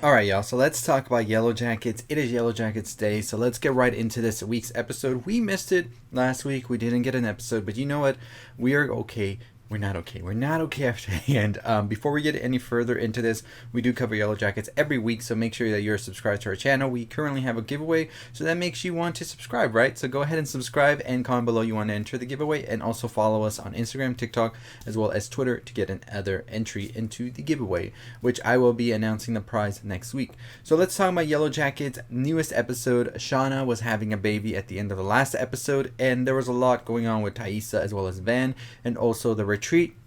Alright, y'all, so let's talk about Yellowjackets. It is Yellowjackets Day, so let's get right into this week's episode. We missed it last week. We didn't get an episode, but you know what? We are okay. We're not okay. We're not okay after the end. Before we get any further into this, we do cover Yellowjackets every week, so make sure that you're subscribed to our channel. We currently have a giveaway, so that makes you want to subscribe, right? So go ahead and subscribe and comment below you want to enter the giveaway, and also follow us on Instagram, TikTok, as well as Twitter to get another entry into the giveaway, which I will be announcing the prize next week. So let's talk about Yellowjackets' newest episode. Shauna was having a baby at the end of the last episode, and there was a lot going on with Taissa as well as Van, and also the retreat.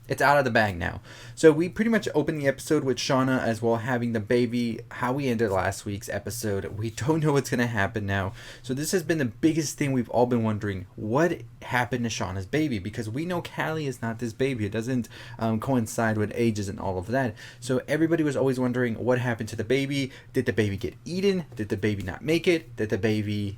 It's out of the bag now. So we pretty much opened the episode with Shauna as well having the baby. How we ended last week's episode, we don't know what's going to happen now. So this has been the biggest thing we've all been wondering. What happened to Shauna's baby? Because we know Callie is not this baby. It doesn't coincide with ages and all of that. So everybody was always wondering what happened to the baby. Did the baby get eaten? Did the baby not make it? Did the baby...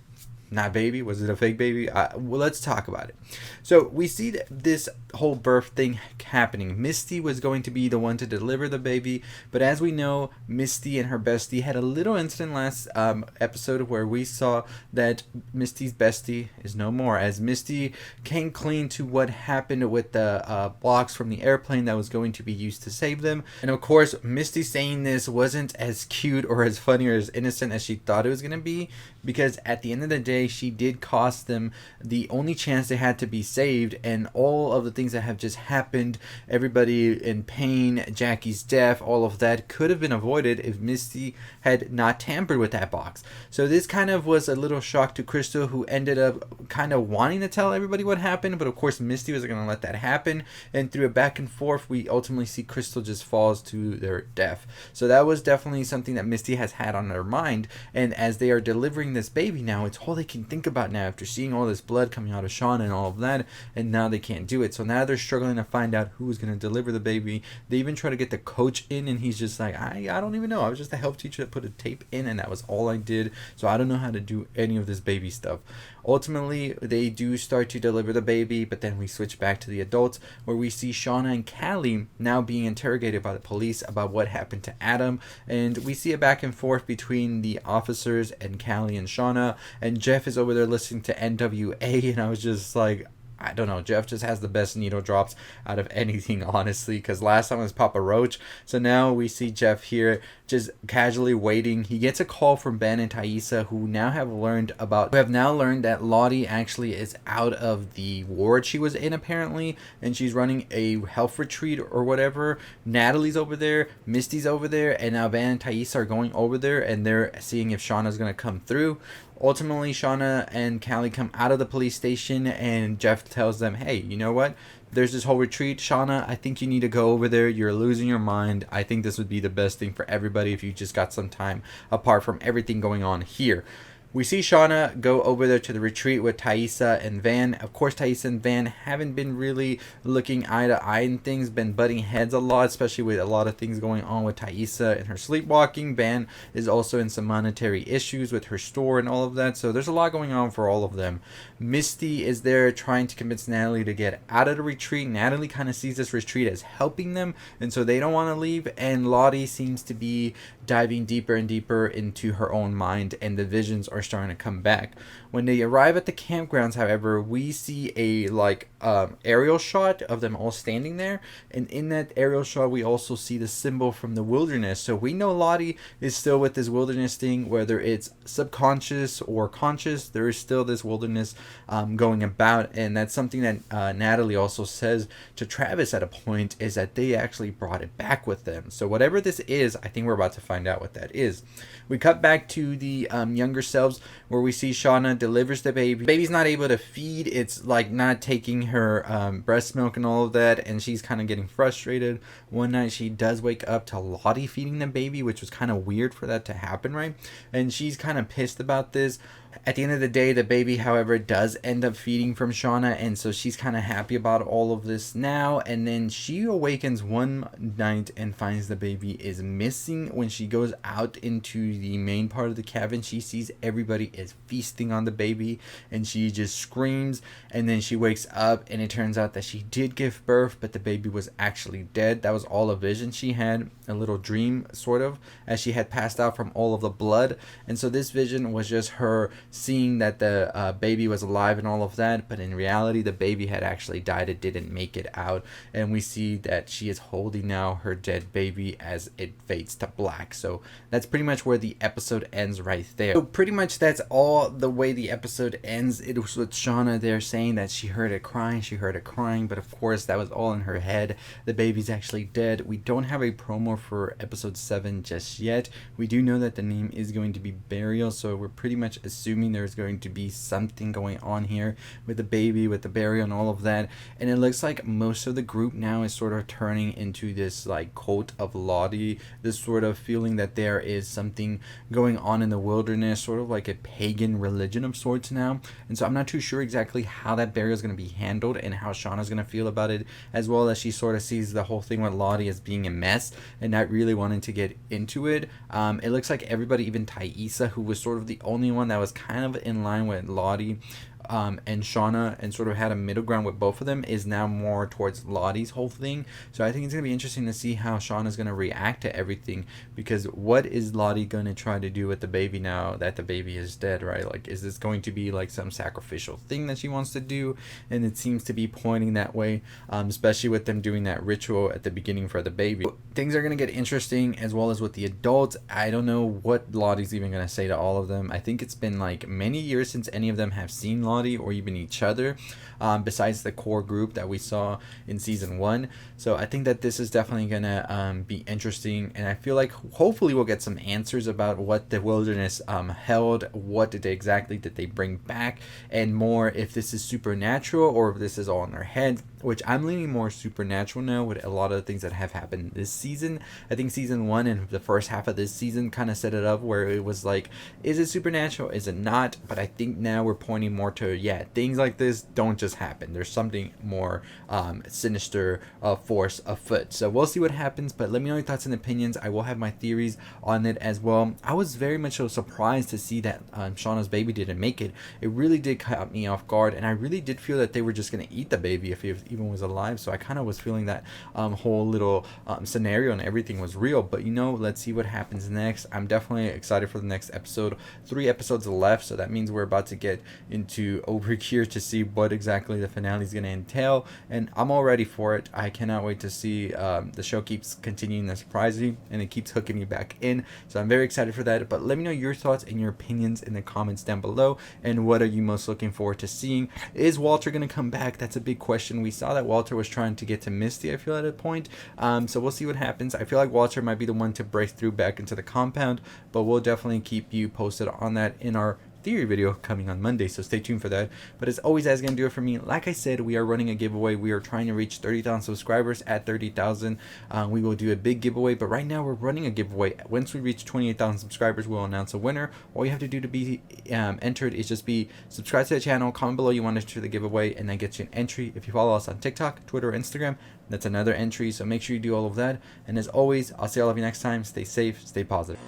not baby? Was it a fake baby? Well, let's talk about it. So we see this whole birth thing happening. Misty was going to be the one to deliver the baby, but as we know, Misty and her bestie had a little incident last episode where we saw that Misty's bestie is no more, as Misty came clean to what happened with the blocks from the airplane that was going to be used to save them. And of course, Misty saying this wasn't as cute or as funny or as innocent as she thought it was going to be, because at the end of the day, she did cost them the only chance they had to be saved, and all of the things that have just happened, everybody in pain, Jackie's death, all of that could have been avoided if Misty had not tampered with that box. So this kind of was a little shock to Crystal, who ended up kind of wanting to tell everybody what happened, but of course Misty wasn't going to let that happen, and through a back and forth we ultimately see Crystal just falls to their death. So that was definitely something that Misty has had on her mind, and as they are delivering this baby now, it's all they can think about now after seeing all this blood coming out of Shauna and all of that, and now they can't do it. So now they're struggling to find out who's going to deliver the baby. They even try to get the coach in, and he's just like, I don't even know. I was just a health teacher that put a tape in, and that was all I did. So I don't know how to do any of this baby stuff. Ultimately, they do start to deliver the baby, but then we switch back to the adults, where we see Shauna and Callie now being interrogated by the police about what happened to Adam, and we see a back and forth between the officers and Callie and Shauna, and Jeff is over there listening to NWA, and I was just like, I don't know, Jeff just has the best needle drops out of anything, honestly, because last time was Papa Roach. So now we see Jeff here just casually waiting. He gets a call from Ben and Taissa, who have now learned that Lottie actually is out of the ward she was in, apparently, and she's running a health retreat or whatever. Natalie's over there, Misty's over there, and now Ben and Taissa are going over there, and they're seeing if Shauna's going to come through. Ultimately, Shauna and Callie come out of the police station, and Jeff tells them, hey, you know what? There's this whole retreat. Shauna, I think you need to go over there. You're losing your mind. I think this would be the best thing for everybody if you just got some time apart from everything going on here. We see Shauna go over there to the retreat with Taissa and Van. Of course, Taissa and Van haven't been really looking eye to eye and things, been butting heads a lot, especially with a lot of things going on with Taissa and her sleepwalking. Van is also in some monetary issues with her store and all of that, so there's a lot going on for all of them. Misty is there trying to convince Natalie to get out of the retreat. Natalie kind of sees this retreat as helping them, and so they don't want to leave, and Lottie seems to be diving deeper and deeper into her own mind, and the visions are starting to come back. When they arrive at the campgrounds, however, we see a aerial shot of them all standing there, and in that aerial shot we also see the symbol from the wilderness. So we know Lottie is still with this wilderness thing, whether it's subconscious or conscious, there is still this wilderness going about, and that's something that Natalie also says to Travis at a point, is that they actually brought it back with them. So whatever this is, I think we're about to find out what that is. We cut back to the younger selves, where we see Shauna delivers the baby. Baby's not able to feed. It's like not taking her breast milk and all of that, and she's kind of getting frustrated. One night she does wake up to Lottie feeding the baby, which was kind of weird for that to happen, right? And she's kind of pissed about this. At the end of the day, the baby, however, does end up feeding from Shauna, and so she's kind of happy about all of this now. And then she awakens one night and finds the baby is missing. When she goes out into the main part of the cabin, she sees everybody is feasting on the baby, and she just screams. And then she wakes up, and it turns out that she did give birth, but the baby was actually dead. That was all a vision she had, a little dream, sort of, as she had passed out from all of the blood. And so this vision was just her seeing that the baby was alive and all of that, but in reality the baby had actually died. It didn't make it out, and we see that she is holding now her dead baby as it fades to black. So that's pretty much where the episode ends right there. So pretty much that's all the way the episode ends. It was with Shauna there saying that she heard it crying, but of course that was all in her head. The baby's actually dead. We don't have a promo for episode 7 just yet. We do know that the name is going to be Burial, so we're pretty much assuming there's going to be something going on here with the baby, with the burial and all of that. And it looks like most of the group now is sort of turning into this like cult of Lottie, this sort of feeling that there is something going on in the wilderness, sort of like a pagan religion of sorts now. And so I'm not too sure exactly how that burial is going to be handled and how Shauna's going to feel about it, as well as she sort of sees the whole thing with Lottie as being a mess and not really wanting to get into it. It looks like everybody, even Thaisa, who was sort of the only one that was kind of in line with Lottie and Shauna and sort of had a middle ground with both of them, is now more towards Lottie's whole thing. So I think it's going to be interesting to see how Shauna's going to react to everything, because what is Lottie going to try to do with the baby now that the baby is dead, right? Like, is this going to be like some sacrificial thing that she wants to do? And it seems to be pointing that way, especially with them doing that ritual at the beginning for the baby. Things are going to get interesting, as well as with the adults. I don't know what Lottie's even going to say to all of them. I think it's been like many years since any of them have seen Lottie or even each other, besides the core group that we saw in season 1. So I think that this is definitely gonna be interesting, and I feel like hopefully we'll get some answers about what the wilderness held, what did they bring back, and more if this is supernatural or if this is all in their head, which I'm leaning more supernatural now with a lot of the things that have happened this season. I think season 1 and the first half of this season kind of set it up where it was like, is it supernatural, is it not? But I think now we're pointing more to, yeah, things like this don't just happen. There's something more sinister force afoot. So we'll see what happens, but let me know your thoughts and opinions. I will have my theories on it as well. I was very much so surprised to see that Shauna's baby didn't make it. It really did cut me off guard, and I really did feel that they were just going to eat the baby if he even was alive. So I kind of was feeling that whole little scenario and everything was real. But let's see what happens next. I'm definitely excited for the next episode. 3 episodes left, so that means we're about to get into over here to see what exactly the finale is going to entail, and I'm all ready for it. I cannot wait to see. The show keeps continuing to surprise you, and it keeps hooking you back in, so I'm very excited for that. But let me know your thoughts and your opinions in the comments down below, and what are you most looking forward to seeing? Is Walter going to come back? That's a big question. We saw that Walter was trying to get to Misty, I feel, at a point, so we'll see what happens. I feel like Walter might be the one to break through back into the compound, but we'll definitely keep you posted on that in our theory video coming on Monday, so stay tuned for that. But as always, that's gonna do it for me. Like I said, we are running a giveaway. We are trying to reach 30,000 subscribers. At 30,000 we will do a big giveaway, but right now we're running a giveaway. Once we reach 28,000 subscribers, we'll announce a winner. All you have to do to be entered is just be subscribed to the channel, comment below you want to enter the giveaway, and that gets you an entry. If you follow us on TikTok, Twitter, or Instagram, that's another entry, so make sure you do all of that. And as always, I'll see all of you next time. Stay safe, stay positive.